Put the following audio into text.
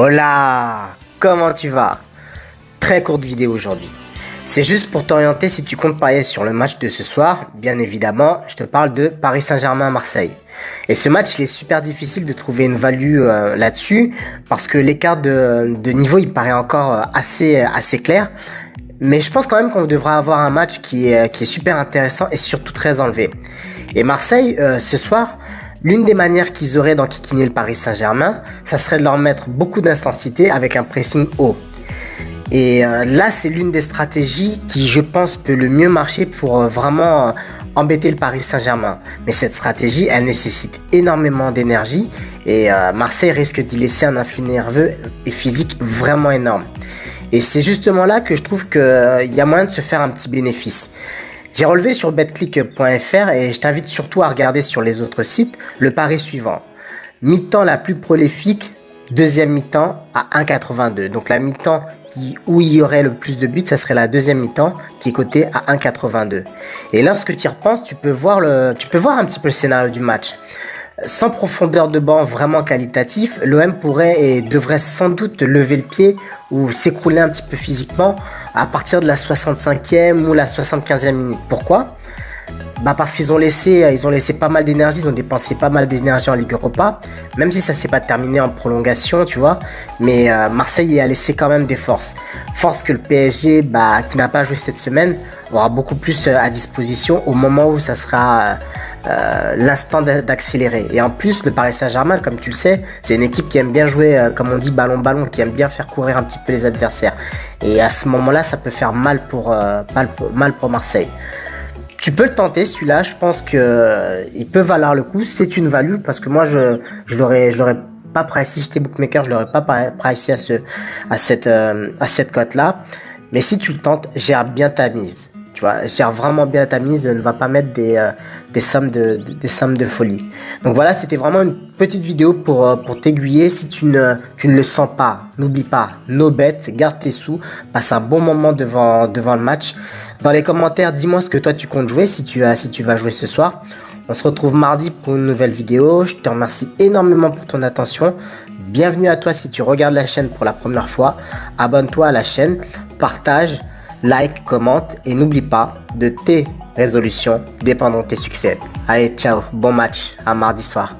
Hola, comment tu vas? Très courte vidéo aujourd'hui. C'est juste pour t'orienter si tu comptes parier sur le match de ce soir. Bien évidemment, je te parle de Paris Saint-Germain à Marseille. Et ce match, il est super difficile de trouver une value là-dessus parce que l'écart de niveau, il paraît encore assez clair. Mais je pense quand même qu'on devra avoir un match qui est super intéressant et surtout très enlevé. Et Marseille, ce soir, l'une des manières qu'ils auraient d'enquiquiner le Paris Saint-Germain, ça serait de leur mettre beaucoup d'intensité avec un pressing haut. Et là, c'est l'une des stratégies qui, je pense, peut le mieux marcher pour vraiment embêter le Paris Saint-Germain. Mais cette stratégie, elle nécessite énormément d'énergie et Marseille risque d'y laisser un influx nerveux et physique vraiment énorme. Et c'est justement là que je trouve qu'il y a moyen de se faire un petit bénéfice. J'ai relevé sur betclic.fr et je t'invite surtout à regarder sur les autres sites le pari suivant. Mi-temps la plus prolifique, deuxième mi-temps à 1,82. Donc la mi-temps où il y aurait le plus de buts, ça serait la deuxième mi-temps qui est cotée à 1,82. Et lorsque tu y repenses, tu peux voir un petit peu le scénario du match. Sans profondeur de banc vraiment qualitatif, l'OM pourrait et devrait sans doute lever le pied ou s'écrouler un petit peu physiquement à partir de la 65e ou la 75e minute. Pourquoi ? Parce qu'ils ont laissé pas mal d'énergie, ils ont dépensé pas mal d'énergie en Ligue Europa, même si ça s'est pas terminé en prolongation, tu vois. Mais Marseille a laissé quand même des forces. Forces que le PSG, qui n'a pas joué cette semaine, aura beaucoup plus à disposition au moment où ça sera l'instant d'accélérer. Et en plus, le Paris Saint-Germain, comme tu le sais, c'est une équipe qui aime bien jouer, comme on dit, ballon-ballon, qui aime bien faire courir un petit peu les adversaires. Et à ce moment-là, ça peut faire mal pour Marseille. Tu peux le tenter, celui-là, je pense que il peut valoir le coup. C'est une value parce que moi, je l'aurais pas pricé, si j'étais bookmaker, je l'aurais pas pricé à cette cote-là. Mais si tu le tentes, gère bien ta mise. Tu vois, gère vraiment bien ta mise, ne va pas mettre des sommes de folie. Donc voilà, c'était vraiment une petite vidéo pour t'aiguiller. Si tu ne le sens pas, n'oublie pas, no bet, garde tes sous, passe un bon moment devant le match. Dans les commentaires, dis-moi ce que toi tu comptes jouer, si tu vas jouer ce soir. On se retrouve mardi pour une nouvelle vidéo. Je te remercie énormément pour ton attention. Bienvenue à toi si tu regardes la chaîne pour la première fois. Abonne-toi à la chaîne, partage, like, commente et n'oublie pas de tes résolutions dépendant de tes succès. Allez, ciao, bon match, à mardi soir.